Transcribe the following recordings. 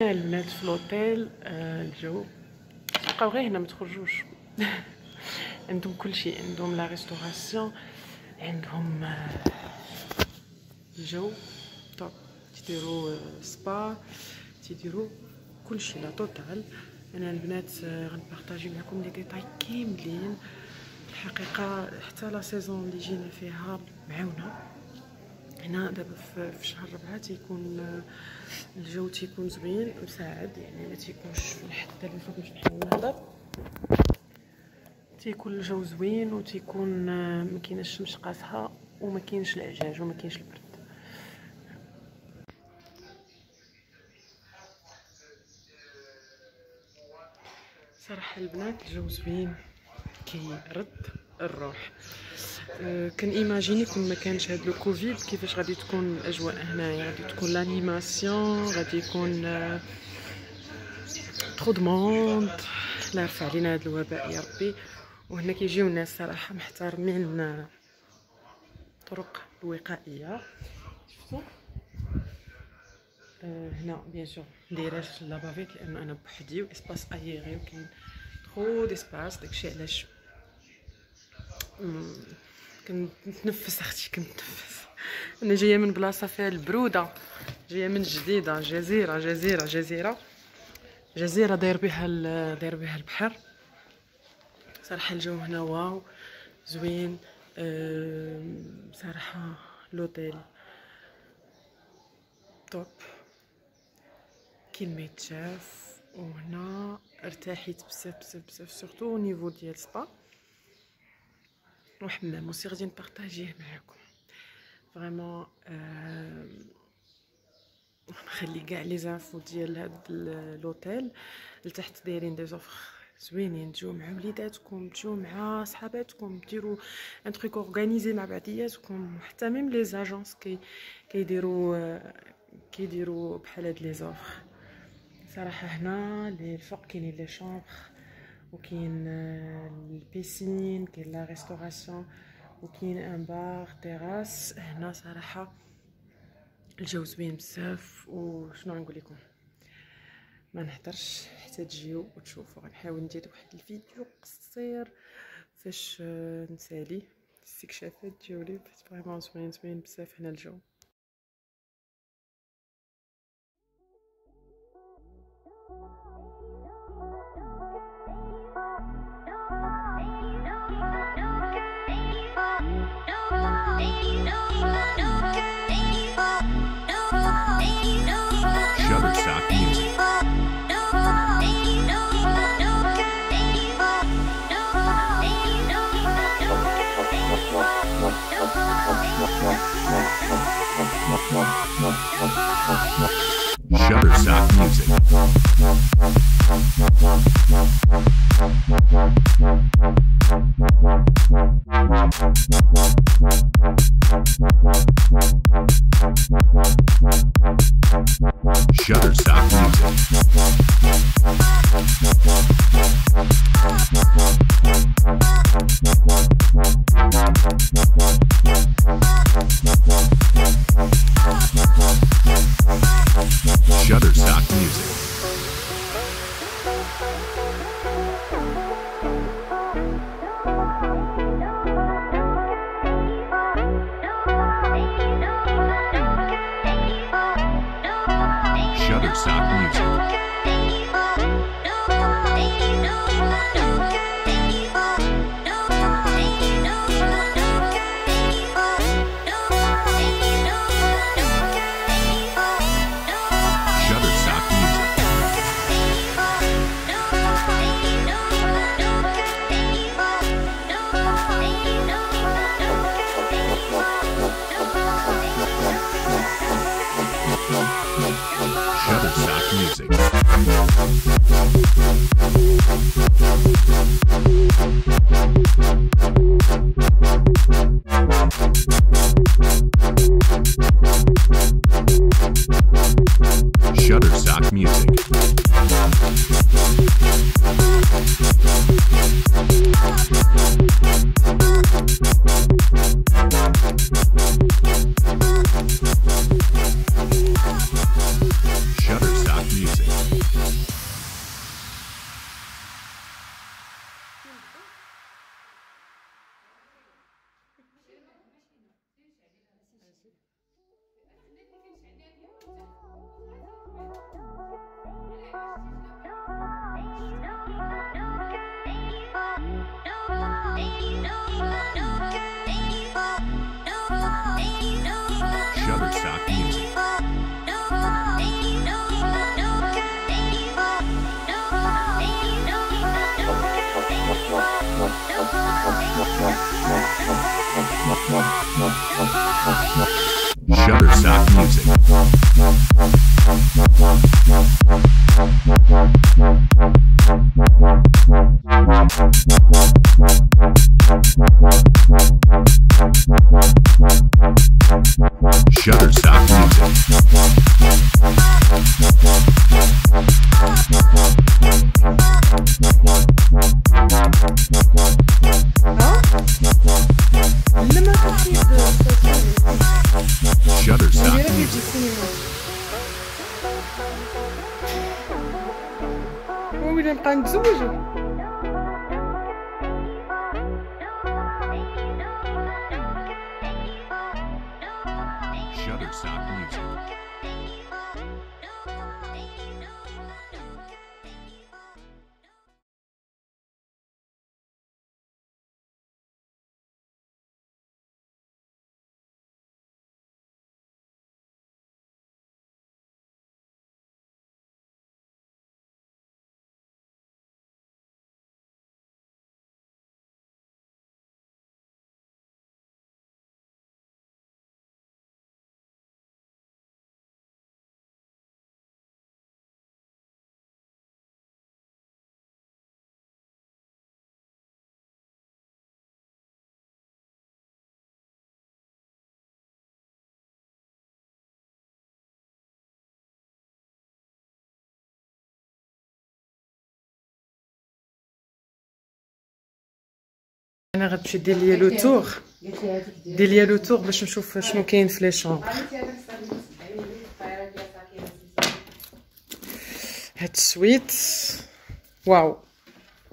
البنات في لوطيل. الجو تبقاو غير هنا، ما تخرجوش. عندهم كل شيء، عندهم لا ريستوراسيون، عندهم الجو طوب، تيديروا سبا، تيديروا كل شيء لا توتال. انا البنات غنبارطاجي معكم لي ديتاي كاملين. الحقيقه حتى لا سيزون اللي جينا فيها معاونه. هنا دابا في شهر 4 تيكون الجو تيكون زوين مساعد، يعني ما تيكونش حتى الفوق مش بحال النهار، تيكون الجو زوين وتيكون ما كايناش الشمس قاسحه وما كاينش العجاج وما كاينش البرد. صراحه البنات الجو زوين كيرد الروح. كان ايماجيني كون ما كانش هاد لو كوفيد كيفاش غادي تكون الاجواء هنايا، غادي تكون لانيماسيون، غادي يكون ترو دوموند. لا يرفع علينا هاد الوباء يا ربي. وهنا كيجيو الناس صراحه محترمين الطرق الوقائيه. شفتوا هنا بيان سور مديراش لابافيت لان انا بوحدي واسباس اييغي وكاين ترو ديسباس، داكشي علاش كنتنفس اختي كنتنفس. انا جايه من بلاصه فيها البروده، جايه من جديده، جزيره داير بها البحر. صراحه الجو هنا واو زوين. صراحه لوطيل توب، كاين ما يتشاف. وهنا ارتاحيت بزاف سورتو نيفو ديال سبا وحمام. وسي غادي نبارطاجيه معاكم فريمون. نخلي كاع لي زانفو ديال هاد لوطيل لتحت. دايرين دي زوفر زوينين، تجيو مع وليداتكم، تجيو مع صحاباتكم، ديروا ان تروك اورغانيزي مع بعضياتكم. حتى ميم لي زاجونس كيديروا بحال هاد لي زوفر. صراحه هنا الفوق كاينين لي شامبر وكاين البيسين، كاين لا ريستوراسيون وكاين ان بار تيراس. هنا صراحه الجو زوين بزاف. وشنو غنقول لكم، ما نهضرش حتى تجيو وتشوفوا. غنحاول ندير واحد الفيديو قصير فاش نسالي الاستكشافات ديالي. فريمون زوين بزاف هنا الجو. Shutterstock Music. Shutterstock Music. Shutterstock Music. Shutterstock Music. Shutterstock Music. Shutterstock Music. Shutterstock Music. Shutterstock Music. Shutterstock Music. Shutterstock Music. Shutterstock Music. لما تحيد Shutterstock ديالك يجي Music. السينما ويلي نبقى نتزوجو. Shutterstock Music. انا غتمشي دير ليا لو تور، دير ليا لو تور باش نشوف شنو كاين في لي شومبر. هاد السويت واو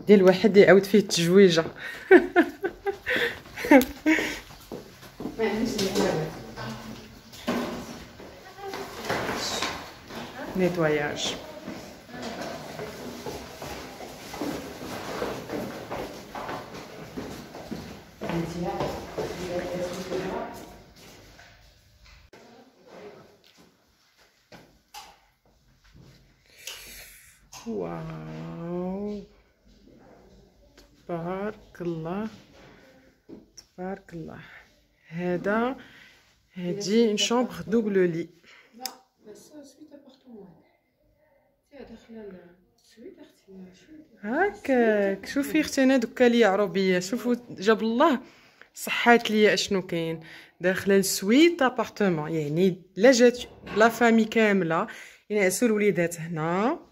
ديال الواحد يعاود فيه التجويجه. نيتواياج. واو تبارك الله تبارك الله. هادي شومبر دوبل لي. لا بس سويت ابارتمون فيها داخله السويت اختي. هاكاك شوفي اختي انا دوكا ليا عربيه. شوفوا جاب الله صحات ليا اشنو كاين داخله السويت ابارتمون، يعني لا جات لا فامي كامله ينعسوا الوليدات هنا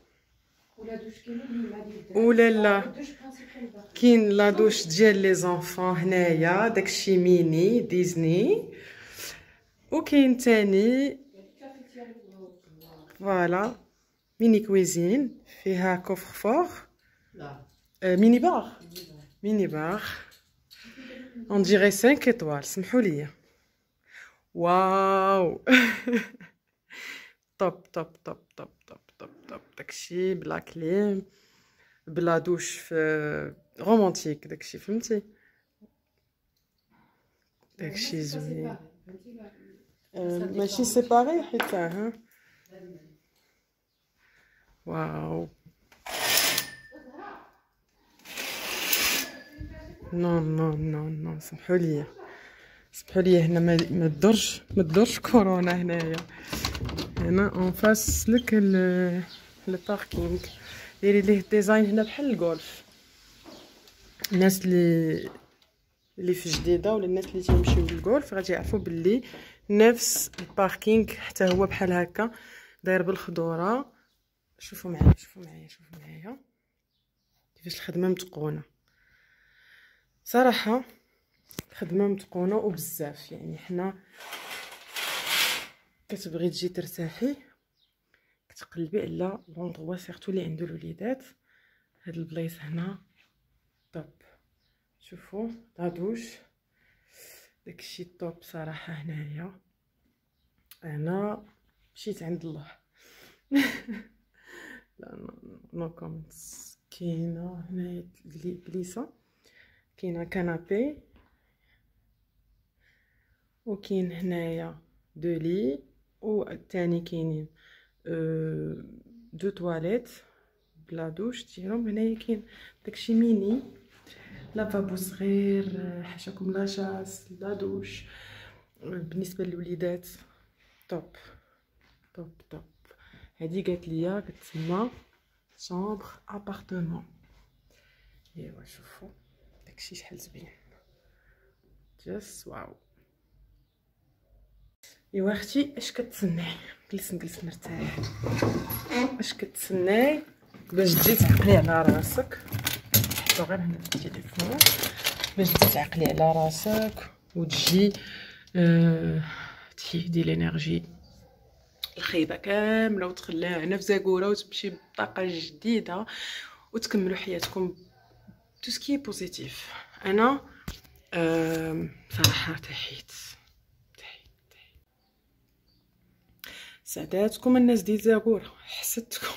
ولا دوش كاين ولا لا كاين لا دوش ديال لي زونفون هنايا داكشي ميني ديزني، وكاين تاني فوالا ميني كويزين فيها كوفر فور. لا ميني بار ميني بار اون ديري 5 ايطوال. سمحوا لي واو. طب طب طب طب طب طب طب داكشي بلا كليم بلا دوش في رومانتيك داكشي فهمتي داكشي زوين. ماشي سيباري حيت ها واو. نو نو نو نو سمحوا لي هنا ما تدورش كورونا هنايا. هنا اون فاس لك الباركينغ ديري ليه الديزاين هنا بحال الجولف. الناس اللي في جديده ولا الناس اللي تيمشيو للجولف غادي يعرفوا باللي نفس الباركينغ حتى هو بحال هكا داير بالخضوره. شوفوا معايا كيفاش الخدمه متقونه صراحه. خدمه متقونه وبزاف، يعني حنا كتبغي تجي ترتاحي كتقلبي على لوندروا سيرتو اللي عنده الوليدات. هاد البلايص هنا طوب. شوفوا دادوش داكشي طوب صراحه. هنايا انا مشيت عند الله. لا نو كومنتس. كاينه هنايا بليصه، كاينه كنابي، وكاين هنايا دو لي، والثاني كاينين دو تواليت بلا دوش ديالهم. هنايا كاين داكشي ميني لافابو صغير، حاشاكم لاشاس لا دوش. بالنسبه للوليدات توب توب توب. هادي قالت ليا كتسمى شامبر ابارتمون. ايوا شوفوا داكشي شحال زوين، جاست واو. ايوا اختي اش كتسناي؟ جلس نرتاح. اش كتسناي باش تجي تعقلي على راسك؟ حطو غير هنا في التليفون باش تجي تعقلي على راسك وتجي تحيدي الانرجي الخايبه كامله وتخليها هنا في زاكوره وتمشي بطاقه جديده وتكملوا حياتكم تو سكي بوزيتيف. انا صراحه تحيت سعداتكم الناس ديال زاكوره، حسدتكم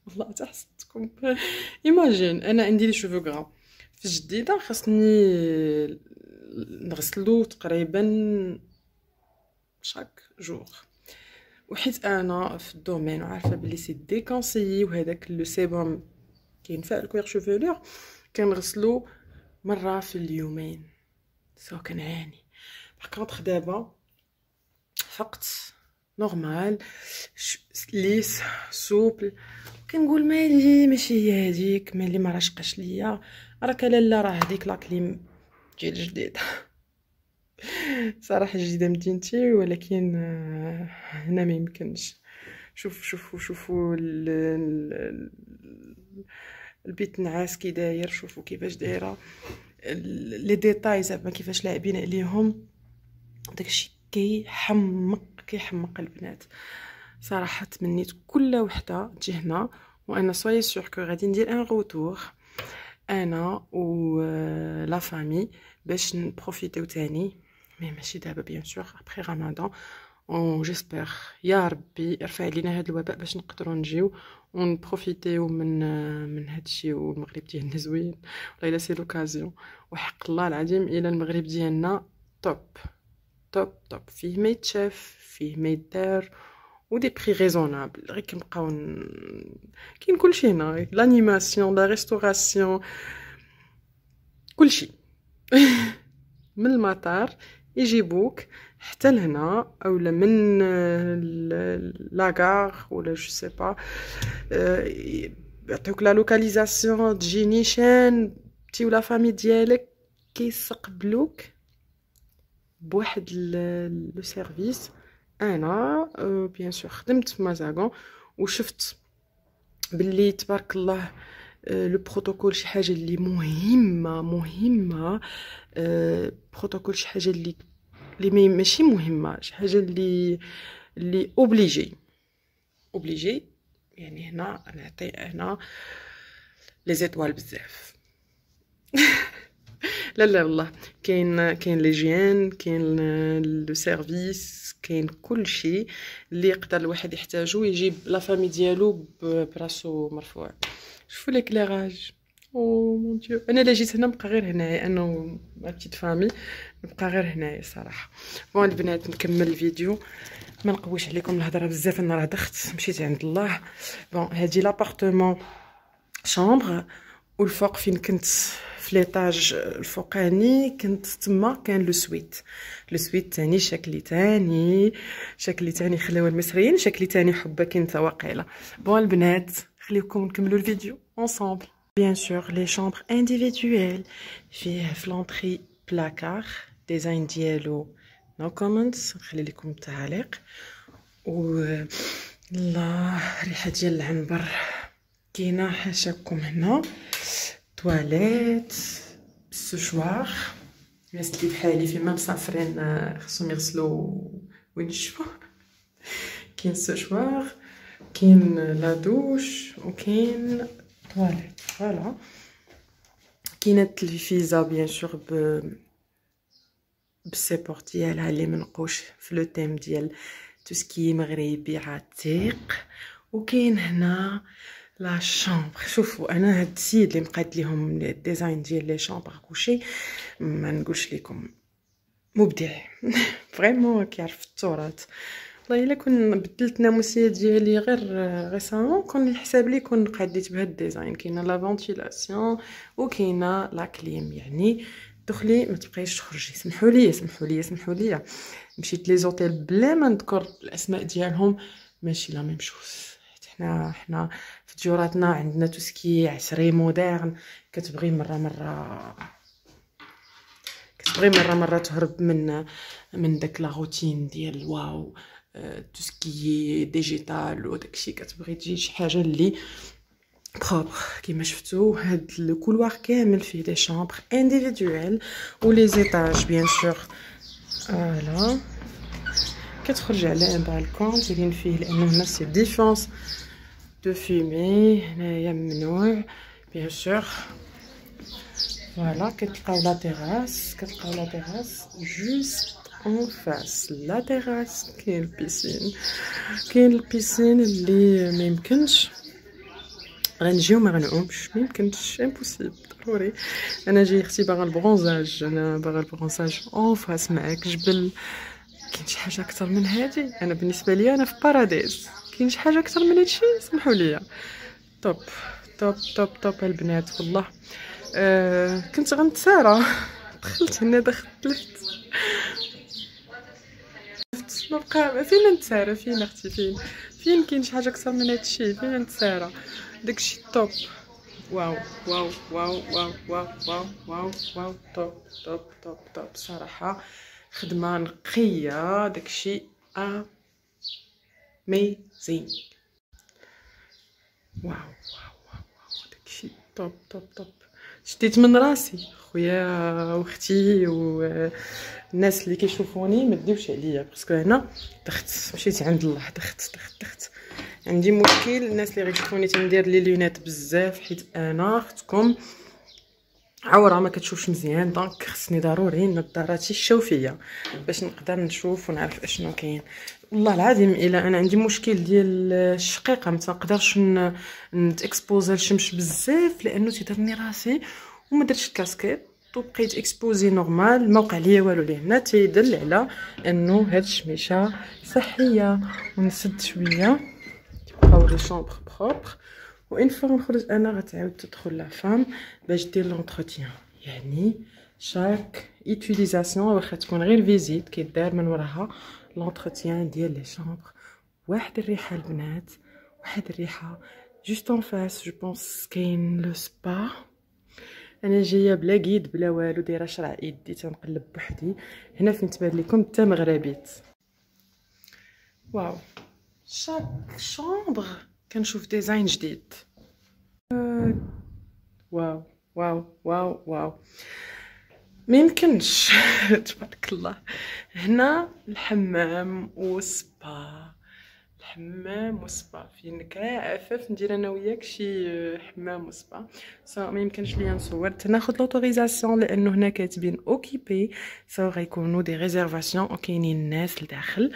والله حتى حسدتكم. ايماجين انا عندي لي شوفو غرا في الجديده، خاصني نغسلو تقريبا شاك جور، وحيت انا في الدومين وعارفه بلي سي ديكونسيي وهذاك لو سيبوم كينفع الكوير شوفولور كنغسلو مره في اليومين، سو كنعاني. باغ دابا فقت نورمال ليس سوبل، كنقول مالي ماشي هي هذيك، مالي ما راشقاش ليا، راك لاله راه هذيك لاكليم ديال جديد. صراحه جديده مدينتي، ولكن هنا ما يمكنش. شوفوا البيت نعاس كي داير، شوفوا كيفاش دايره لي ديتاي زعما كيفاش لاعبين عليهم، داكشي كيحمق البنات. صراحه تمنيت كل وحده تجي هنا، وانا سوي سور كو غادي ندير ان روتور انا و لا فامي باش نبروفيتيو تاني، مي ماشي دابا بيان سور ابري رمضان. و جيسبر يا ربي يرفع علينا هذا الوباء باش نقدروا نجيو ونبروفيتيو من هادشي. والمغرب ديالنا زوين والله الا سي لوكازيون، وحق الله العظيم الى المغرب ديالنا توب توب توب، فيه ما يتشاف فيه ما يدار ودي بري ريزونابل. غير كنبقاو كاين كلشي هنا، لانيماسيون لا ريستوراسيون كلشي. من المطار يجيبوك حتى لهنا، اولا من لاكار ولا جو سي با يعطيوك لا لوكاليزاسيون تجي نيشان تي ولا فامي ديالك كيستقبلوك بواحد لو سيرفيس. انا بيان سور خدمت في مازاغون وشفت باللي تبارك الله لو بروتوكول شي حاجه اللي مهمه بروتوكول شي حاجه اللي ماشي مهمه، شي حاجه اللي اوبليجي يعني. هنا نعطي هنا لي زيتوال بزاف. لا والله كاين ليجين، كاين لو سيرفيس، كاين كلشي اللي يقدر الواحد يحتاجو يجيب لا فامي ديالو براسو مرفوع. شوفوا ليكليراج، او مون ديو. انا لا جيت هنا نبقى غير هنايا، انا و ما بتيت فامي نبقى غير هنايا صراحه. بون البنات نكمل الفيديو، ما نقويش عليكم الهضره بزاف، انا راه دخت مشيت عند الله. بون هادي لابارتمون شامبر، والفوق فين كنت في ليطاج الفوقاني كنت تما كان لو سويت تاني شكلي تاني خلاو المصريين شكلي تاني حبه كنت واقيله. بون البنات خليكم نكملوا الفيديو ensemble. بيان سور لي شامبر انديفيدويل، فيه في لونطري بلاكار ديزاين ديالو نو كومنتس، نخلي لكم التعليق. و الله ريحه ديال العنبر كاينه حاشاكم. هنا تواليت بالسشوار، الناس اللي بحالي فيما مسافرين خصهم يغسلوا وينشفوا. كاين السشوار، كاين لا دوش، وكاين تواليت. فوالا كاينه التلفيزه بيان سور بالسيبور ديالها اللي منقوش في لو تيم ديال توسكي مغربي عتيق. وكاين هنا لا شامبر. شوفوا انا هاد السيد اللي مقاد ليهم الديزاين ديال لي شامبر كلشي ما نقولش لكم مبدع فريمون كيعرف التراث. والله الا كون بدلت الناموسيه ديالي غير ريسامون كون الحساب لي كون قاديت بهاد الديزاين. كاينه لا فونتيلاسيون وكاينه لا كليم، يعني دخلي ما تبقايش تخرجي. سمحوا لي مشيت لي زوتيل بلا ما نذكر الاسماء ديالهم ماشي لا ميم شوز. حنا في ديوراتنا عندنا توسكي عصري مودرن، كتبغي مره تهرب من داك لا روتين ديال واو توسكي ديجيتال وداكشي. كتبغي تجي شي حاجه اللي بروبر. كيما شفتوا هاد الكولوار كامل فيه دي شامبر انديفيدويل و لي زيتاج بيان سور. فوالا كتخرج على ان بالكون دايرين فيه لانه هنا سي ديفونس دو فيمي، هنايا ممنوع بيان سور. فوالا كتلقاو لا تيراس جوست اون فاس لا تيراس كاين البيسين اللي ما يمكنش غنجيو ما غنعومش، ما يمكنش امبوسيبل ضروري. انا جاي اختي باغا البرونزاج، انا باغا البرونزاج اون فاس معاك جبل. كاين شي حاجه اكثر من هادي؟ انا بالنسبه ليا انا في باراديس. كاين شي حاجه اكثر من هادشي؟ سمحوا لي. توب توب توب توب البنات والله. كنت غنتسارى دخلت هنا دخلت ما بقى فين نتسارى. فين اختي فين كاين شي حاجه اكثر من هادشي؟ فين نتسارى؟ داكشي طوب. واو واو واو واو واو واو واو واو طوب طوب طوب طوب صراحه خدمه نقيه. داكشي اميزين. واو واو واو داكشي طوب طوب طوب. شديت من راسي خويا واختي والناس اللي كيشوفوني ما تديوش عليا باسكو هنا مشيت عند الله. دخت عندي مشكل. الناس اللي غيشوفوني تندير لي لونات بزاف حيت انا اختكم عوره ما كتشوفش مزيان، دونك خصني ضروري نظاراتي الشوفيه باش نقدر نشوف ونعرف اشنو كاين. والله العظيم الا انا عندي مشكل ديال الشقيقه، ما تنقدرش نتاكسبوزا الشمس بزاف لانه تيضرني راسي. وما درتش الكاسكيط وبقيت اكسبوزي نورمال، ما وقع ليا والو. لهنا تيدل على انه هاد الشميشه صحيه. ونسد شويه تبقاو لي شامبر بروبر. وان فوا نخرج انا غتعاود تدخل لا فام باش دير لونتروتيان. يعني شاك يوتيليزاسيون واخا تكون غير فيزيت كيدار من وراها لونتروتيان ديال لي شامبر. واحد الريحه البنات، واحد الريحه جوست اون فاس جو بونس كاين لو سبا. انا جايه بلا قيد بلا والو، دايره شرع يدي تنقلب بوحدي. هنا فين تبان لكم حتى مغربيت. واو شاك شامبر كنشوف ديزاين جديد. واو واو واو واو ما يمكنش تبارك الله. هنا الحمام والسبا، فين عفاف ندير انا وياك شي حمام وسبا. ما يمكنش ليا نصور تناخذ لوتوريزاسيون لانه هنا كاتبين اوكيبي. غيكونوا دي ريزيرفاسيون وكاينين الناس لداخل.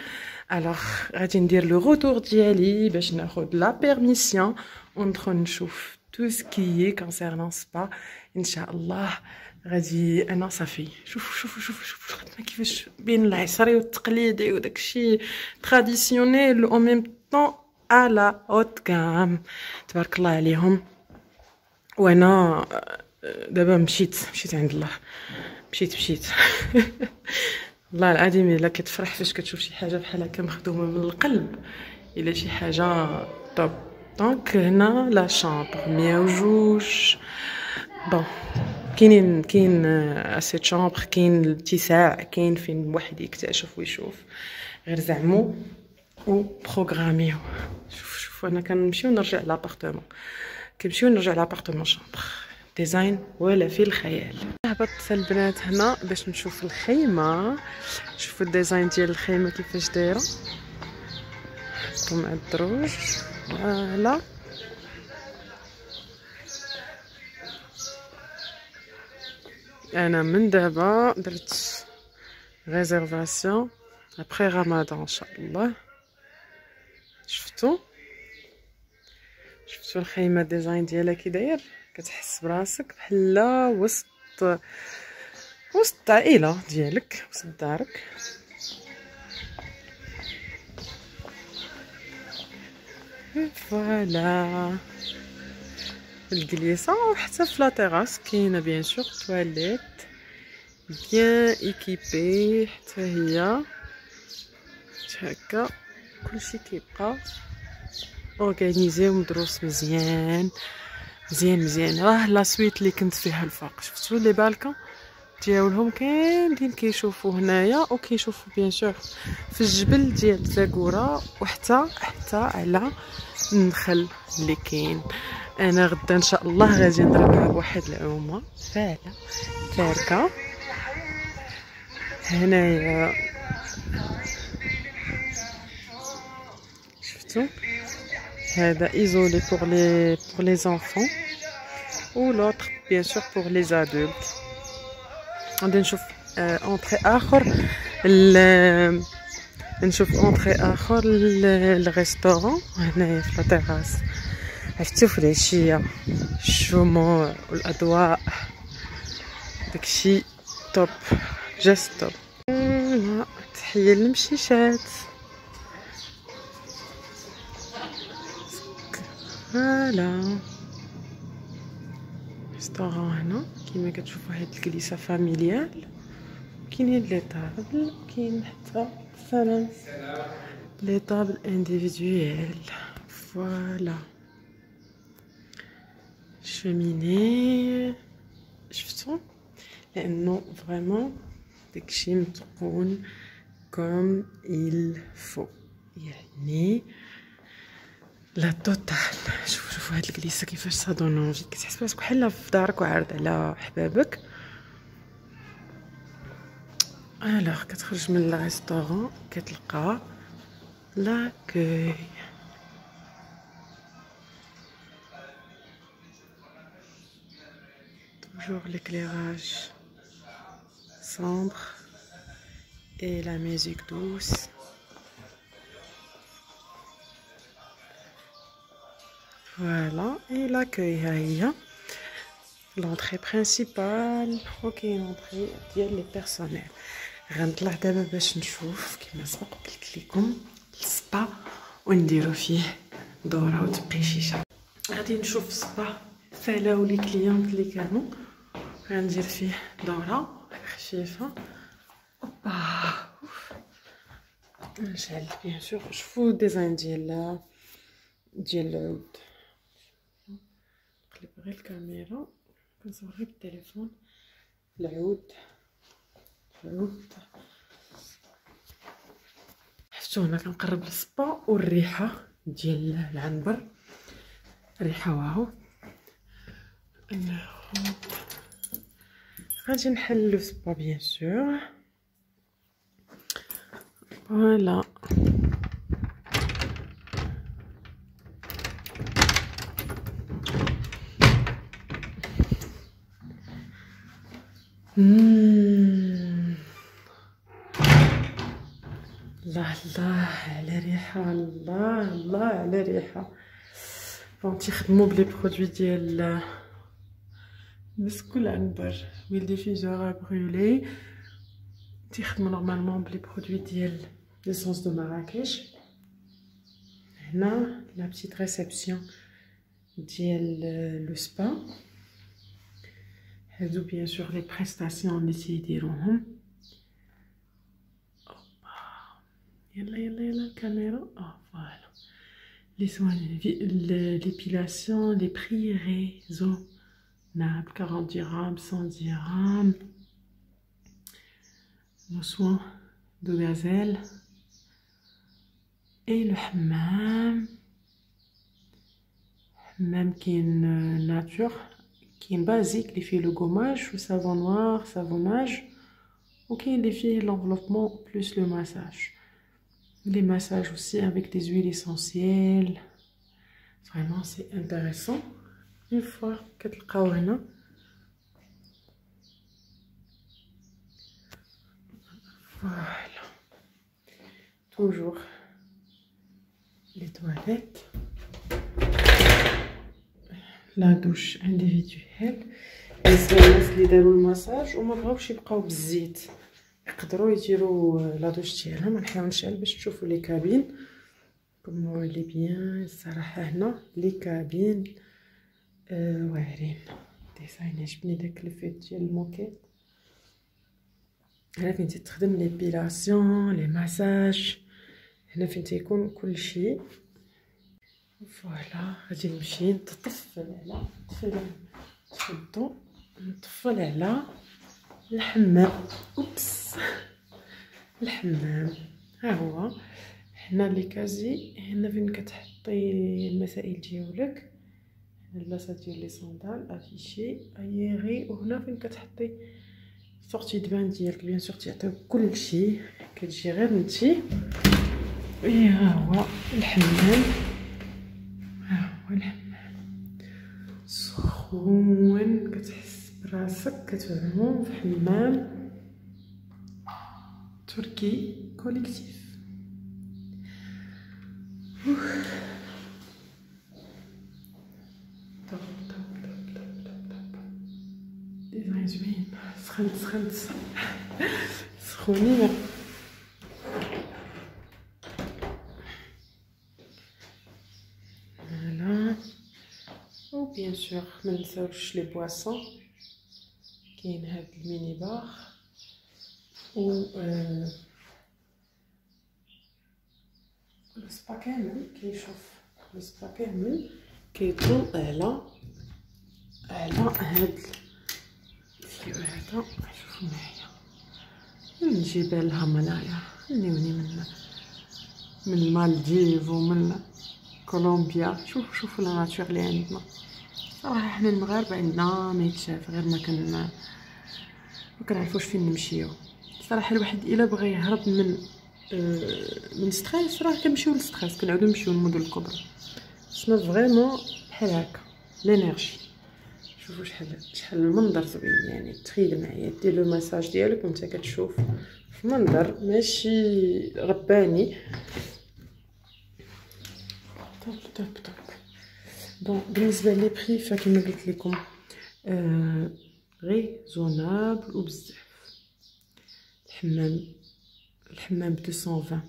الوغ غادي ندير لو روتور ديالي باش ناخذ لا بيرميسيون وندخل نشوف تو سكي كونسيرنون سبا ان شاء الله. غادي انا صافي. شوف خدمه كيفاش بين العصري والتقليدي وداكشي تراديسيونيل او ميم طون على هوت كام. تبارك الله عليهم. وانا دابا مشيت عند الله. مشيت والله العظيم الا كتفرح فاش كتشوف شي حاجه بحال هكا مخدومه من القلب، الا شي حاجه طوب. دونك هنا لا شامبر 102 بون. كاين اسيت شامبر، كاين الاتساع، كاين فين واحد يكتشف ويشوف غير زعمو و بروغراميو. شوف انا كنمشيو نرجع لابارتمون، لابارتمون شامبر ديزاين ولا في الخيال. هبطت البنات هنا باش نشوف الخيمه. شوفوا الديزاين ديال الخيمه كيفاش دايره مع الدروج. فوالا انا من دابا درت ريزيرفاسيون ابري رمضان ان شاء الله. شفتوا شفتوا الخيمه ديزاين ديالها كي داير، كتحس براسك بحال وسط العائله ديالك، وسط دارك. فوالا الجليسه، وحتى في لا تيراس كاينه بيان سور تواليت بيان ايكيبي حتى هي هكا. كلشي كيبقى اورغانيزي ومدروس مزيان مزيان مزيان. راه لا سويت اللي كنت فيها الفوق، شفتوا لي بالكون ديالهم كاملين كيشوفوا هنايا، وكيشوفوا بيان سور في الجبل ديال تزاكورا، وحتى على النخل اللي كاين. انا غدا ان شاء الله غادي نضربها بواحد العومه فاركه هنايا. شفتوا هذا ايزولي بور لي زانفون، و لوطر بيان سور بور لي ادولت. غادي نشوف اونطري اخر للريستورون هنايا في التراس. عرفتو في العشيه الشموع والاضواء داكشي توب، جاست توب. تحيه للمشيشات. فوالا ريستورون هنا كيما كتشوفوا، هاد الكليسه فاميليال، كاينين لي طابل، كاين حتى مثلا لي طابل انديفيدويل. فوالا شوميني، شفتوا لانه فريمون داكشي متقون كوم il faut، يعني لا توتال. شوفوا هاد الكليسه كيفاش صادونونجي، كتحس براسك بحال في دارك وعارض على حبابك. الوغ كتخرج من الريستورون كتلقى لاكوي. toujours l'éclairage sombre et la musique douce. Voilà, et l'accueil هي l'entrée principale. اوكي l'entrée ديال لي بيرسونيل. غنطلع دابا باش نشوف كيما سبق قلت لكم السبا ونديرو فيه دوره وتقيشيشه. غادي نشوف السبا فالاو لي كليونط اللي كانوا، غندير فيه دوره خفيفه. اوبا نشعل بيان سور. شوفوا الديزاين ديال العود. نقلب غير الكاميرا كنصور غير بالتليفون. العود شفتوا هنا كنقرب للصبا، والريحه ديال العنبر، الريحه واو. غادي نحلو الصبا بيان سور. فوالا الله على ريحه، الله على ريحه. بون تيخدموا بلي برودوي ديال مسك العنبر، ويل ديفيزور برولي. تيخدموا نورمالمون بلي برودوي ديال ليسونس دو مراكش. هنا لا بتيت ريسبسيون ديال لو سبا. هادو بيان سور لي بريستاسيون اللي تيديروهم. يلا الكاميرا. فوالا لي سوان ليبيلاسيون لي بري ريزونابل 40 dirhams 100 dirhams. لو سوان دو غازيل اي لو حمام كاين ناتور، كاين بازيك اللي فيه لو غوماج و سافون نوار سافوناج، وكاين اللي فيه l'enveloppement plus le massage. Les massages aussi avec des huiles essentielles. Vraiment c'est intéressant. Une fois كتلقاو هنا voilà toujours les toilettes. لا دوش انديفيدويل. بالنسبه للناس اللي داروا المساج وما بغاوش يبقاو بالزيت يقدروا يديروا لا دوش ديالهم. نحاول نشعل باش تشوفوا لي كابين كومو لي بيان. الصراحه هنا لي كابين واعرين ديزاين. عجبني داك الفيت ديال الموكيت. هنا فين تخدم ليبيلاسيون لي ماساج. هنا فين تيكون كلشي. فوالا غادي نمشي نطفل على تفضلوا نطفل على الحمام. اوبس الحمام ها هو. هنا لي كازي. هنا فين كتحطي المسائل ديالك. هنا البلاصه ديال لي صوندال افيشي اييغي. وهنا فين كتحطي سورتي دبان ديالك. بيان سور تيعطيو كلشي كتجي غير نتي. ها هو الحمام. ها هو الحمام سخون. كتحس براسك كتعوم في حمام تركي كوليكتيف. طب ديزاين زوين. سخنت سخونينه. فوالا. و بيان سور منساوش لي بواسون. كاين هاد الميني بار و السبا كامل كيشوف. السبا كامل كيطول على هاد الفيو هذا. شوفوا معايا من جبال الهيمالايا. نيوني من المالديف ومن كولومبيا. شوفوا لا ناتور اللي عندنا. صراحه حنا المغاربه عندنا ما يتشاف غير ما كنعرفوش فين نمشيو. صراحه الواحد الا بغى يهرب من ستريس راه كنمشيو للستريس. كنعاودو نمشيو للمدن الكبرى. سما فريمون بحال هكا لينيرجي. شوفوا شحال المنظر زوين. يعني تخيل معايا دير لو ماساج ديالك وانت كتشوف في منظر ماشي رباني. طب دونك بالنسبه لي بري فكما قلت لكم ريزونابل وبزاف. الحمام ب 220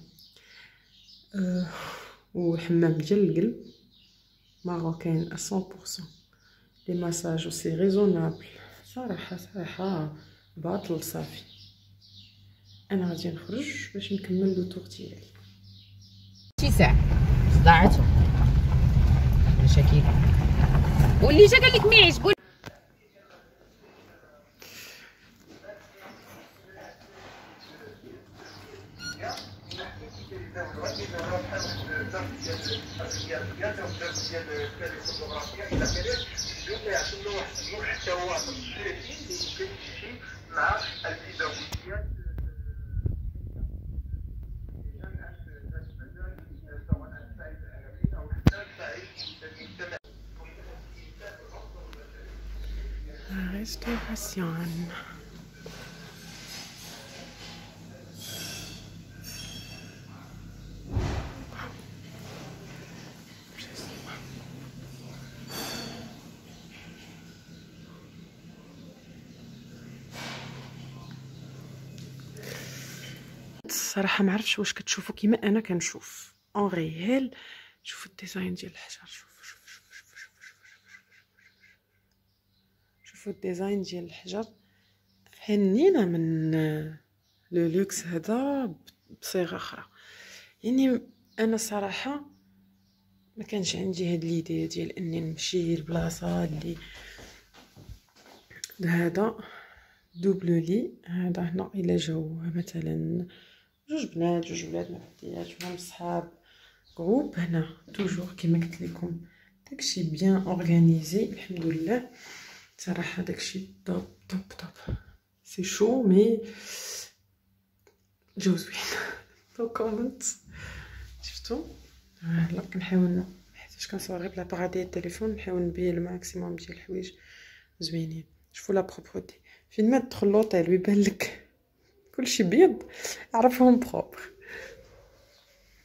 وحمام ديال القلب ماروكان 100%. لي ماساج سي ريزونابل. صراحه باطل صافي. انا غادي نخرج باش نكمل لو طور ديالي. شي ساعه ضاعتو مشاكل. واللي جا قال لك ما يعجبو restauration. الصراحه ما عرفتش واش كتشوفوا كيما انا كنشوف اون ريال. شوفوا الديزاين ديال الحجر. شوفوا الديزاين ديال الحجر. هنينا من لو لوكس هذا بصيغه اخرى. يعني انا صراحه ما كانش عندي هاد ليدي ديال اني نمشي لبلاصه اللي هذا دوبل لي. هذا هنا الا جاو مثلا جوج ولاد معديات ولا صحاب جروب. هنا توجور كما قلت لكم داكشي بيان اورغانيزي الحمد لله. صراحه داكشي توب. سي شو مي جو زوين. دو كومنت شفتو. هلا كنحاول حيتاش كنصور غير بلا ديال التليفون نحاول نبين الماكسيموم ديال الحوايج زوينين. شوفوا لا بروبرتي. فين ما تدخل لوطيل ويبان لك كلشي بيض عرفهم بروبر.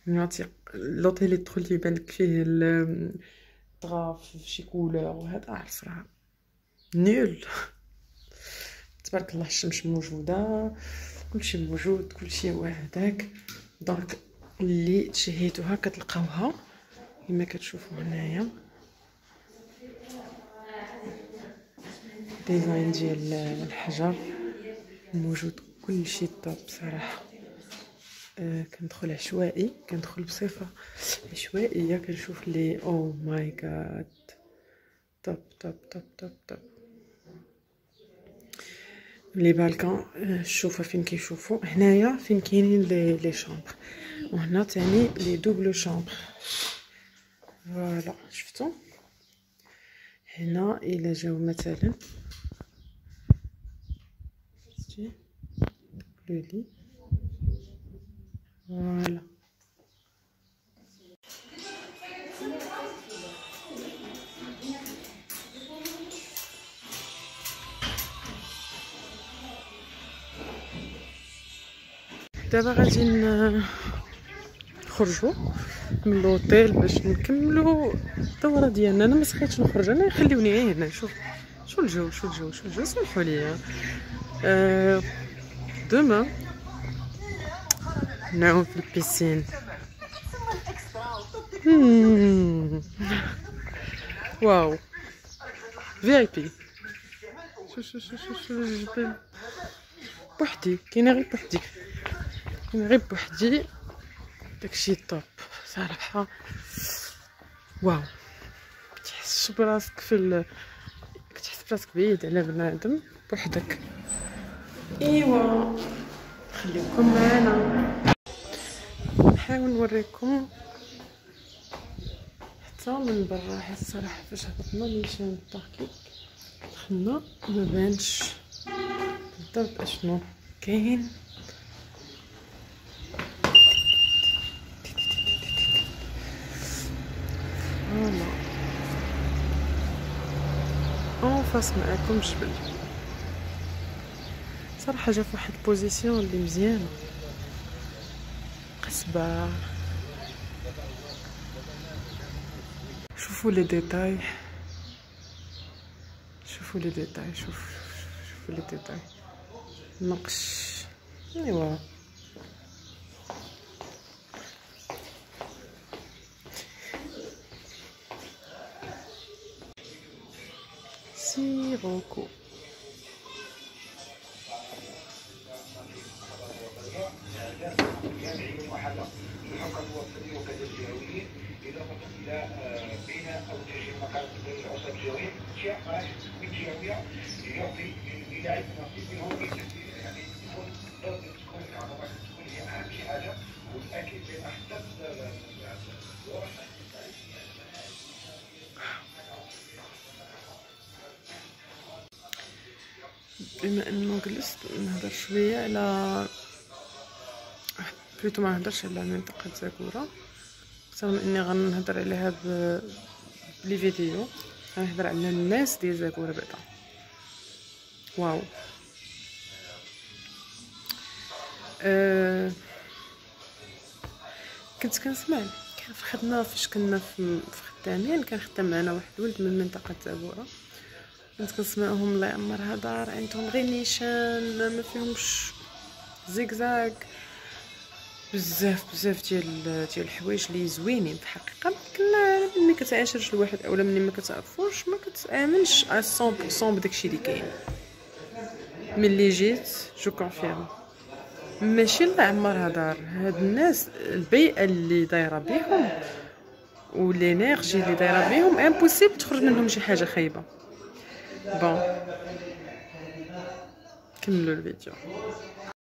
نعطيك لوطيل يدخل يبان لك فيه في شي كولور وهذا على الصراحه نول. تبارك الله الشمس موجوده، كلشي موجود، كلشي هو هذاك. دونك اللي تشهيتوها كتلقاوها كما كتشوفوا هنايا. ديزاين ديال الحجر موجود، كلشي طاب صراحه. كندخل عشوائي، كندخل بصفه عشوائيه، كنشوف لي او ماي جاد طاب طاب طاب طاب طاب. لي بالكون الشوفه فين كيشوفوا هنايا، فين كاينين لي شامبر، وهنا تاني لي دوبل شامبر. فوالا شفتوا هنا الا جاو مثلا شتي لو لي. فوالا دابا غادي نخرجوا من لوطيل باش نكملوا الدوره ديالنا. انا ما سخيتش نخرج، انا خليوني غير هنا. شوف شو الجو، شو الجو، شو الجو، سمحوا لي. دوما نعوم في البيسين. واو في اي بي. شو الجبل بوحدي، كاينه غير بوحدي، كاينه غير بوحدي. داكشي طوب صراحه. واو تحس براسك كتحس براسك بعيد على بنادم بوحدك. ايوا خليكم معنا، نحاول نوريكم حتى من برا. حيت الصراحه فاش هبطنا نيشان الطاكي دخلنا ما بانش بالضبط اشنو كاين. فوالا اون فاس معاكم جبل. صراحه جا فواحد البوزيسيون اللي مزيانه، قصبه. شوفوا لي ديتاي، شوفوا لي ديتاي، شوفوا لي ديتاي، نقش. ايوا سيروكو. بما انه جلست نهضر شويه على بلوتو، ما نهضرش على منطقه زاكورا اكثر من اني غنهضر عليها بلي فيديو. غنهضر على الناس ديال زاكورا بعدا. واو كنت كنسمع كان في الخدمه فاش كنا في خدامين، كان خدام معنا واحد ولد من منطقه زاكورا. كنت كنسمعهم الله يعمرها دار عندهم غير نيشان ما فيهمش زيكزاك، بزاف ديال الحوايج اللي زوينين في الحقيقه. لكن ملي كتعاشر شي واحد اولا ملي ما كتعرفوش ما كتامنش على 100% بداكشي اللي كاين. ملي جيت جو كونفيرم ماشي الله يعمرها دار. هاد الناس البيئه اللي دايره بهم والانرجي اللي دايره بهم امبوسيبل تخرج منهم شي حاجه خايبه. بون كملوا الفيديو.